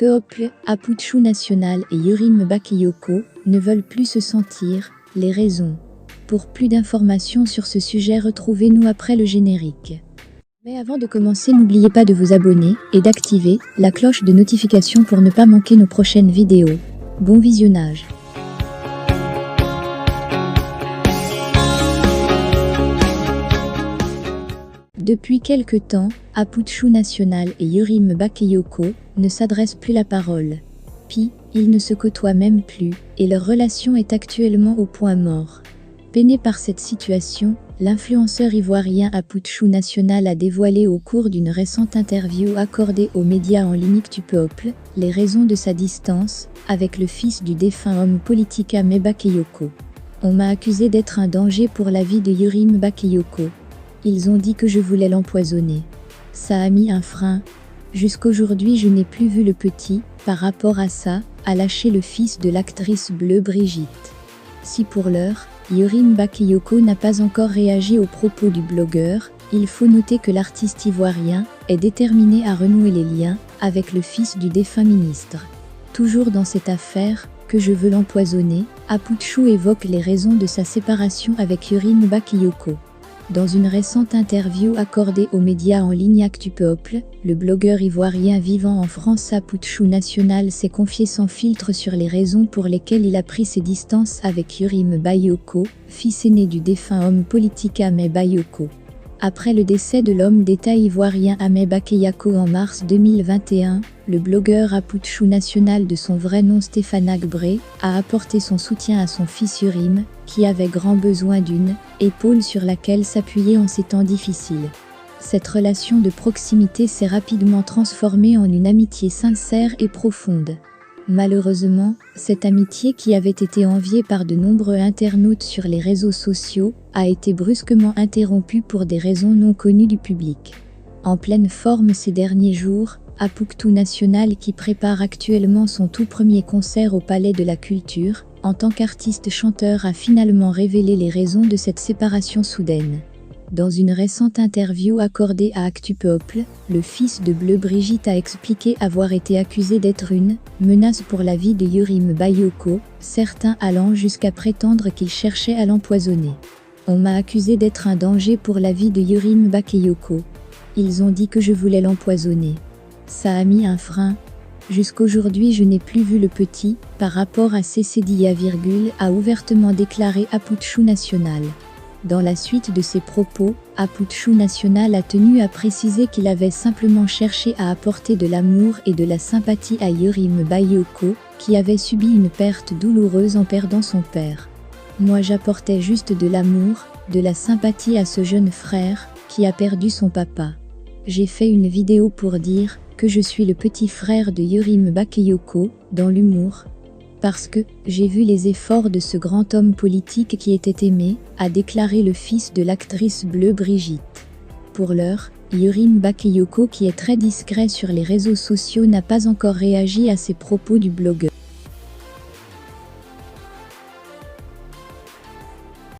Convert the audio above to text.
Peuple, Aputchou National et Yurim Bakayoko ne veulent plus se sentir, les raisons. Pour plus d'informations sur ce sujet, retrouvez-nous après le générique. Mais avant de commencer, n'oubliez pas de vous abonner et d'activer la cloche de notification pour ne pas manquer nos prochaines vidéos. Bon visionnage. Depuis quelque temps, Aputchou National et Yurim Bakayoko ne s'adressent plus la parole. Puis, ils ne se côtoient même plus, et leur relation est actuellement au point mort. Peiné par cette situation, l'influenceur ivoirien Aputchou National a dévoilé au cours d'une récente interview accordée aux médias en ligne du Peuple les raisons de sa distance avec le fils du défunt homme politique Amé Bakayoko. On m'a accusé d'être un danger pour la vie de Yurim Bakayoko. Ils ont dit que je voulais l'empoisonner. Ça a mis un frein. Jusqu'aujourd'hui, je n'ai plus vu le petit, par rapport à ça, a lâché le fils de l'actrice bleue Brigitte. Si pour l'heure, Yurim Bakayoko n'a pas encore réagi aux propos du blogueur, il faut noter que l'artiste ivoirien est déterminé à renouer les liens avec le fils du défunt ministre. Toujours dans cette affaire, que je veux l'empoisonner, Aputchou évoque les raisons de sa séparation avec Yurim Bakayoko. Dans une récente interview accordée aux médias en ligne Actu Peuple, le blogueur ivoirien vivant en France Aputchou National s'est confié sans filtre sur les raisons pour lesquelles il a pris ses distances avec Yurim Bakayoko, fils aîné du défunt homme politique Amé Bakayoko. Après le décès de l'homme d'État ivoirien Amé Bakayoko en mars 2021, le blogueur Aputchou National, de son vrai nom Stéphane Agbré, a apporté son soutien à son fils Yurim, qui avait grand besoin d'une épaule sur laquelle s'appuyer en ces temps difficiles. Cette relation de proximité s'est rapidement transformée en une amitié sincère et profonde. Malheureusement, cette amitié, qui avait été enviée par de nombreux internautes sur les réseaux sociaux, a été brusquement interrompue pour des raisons non connues du public. En pleine forme ces derniers jours, Aputchou National, qui prépare actuellement son tout premier concert au Palais de la Culture, en tant qu'artiste-chanteur, a finalement révélé les raisons de cette séparation soudaine. Dans une récente interview accordée à Actu Peuple, le fils de Bleu Brigitte a expliqué avoir été accusé d'être une menace pour la vie de Yurim Bakayoko, certains allant jusqu'à prétendre qu'il cherchait à l'empoisonner. On m'a accusé d'être un danger pour la vie de Yurim Bakayoko. Ils ont dit que je voulais l'empoisonner. Ça a mis un frein. Jusqu'aujourd'hui, je n'ai plus vu le petit, par rapport à Cécédia, a ouvertement déclaré Aputchou National. Dans la suite de ses propos, Aputchou National a tenu à préciser qu'il avait simplement cherché à apporter de l'amour et de la sympathie à Yurim Bakayoko, qui avait subi une perte douloureuse en perdant son père. Moi, j'apportais juste de l'amour, de la sympathie à ce jeune frère, qui a perdu son papa. J'ai fait une vidéo pour dire que je suis le petit frère de Yurim Bakayoko, dans l'humour. Parce que j'ai vu les efforts de ce grand homme politique qui était aimé, a déclaré le fils de l'actrice bleue Brigitte. Pour l'heure, Yurim Bakayoko, qui est très discret sur les réseaux sociaux, n'a pas encore réagi à ces propos du blogueur.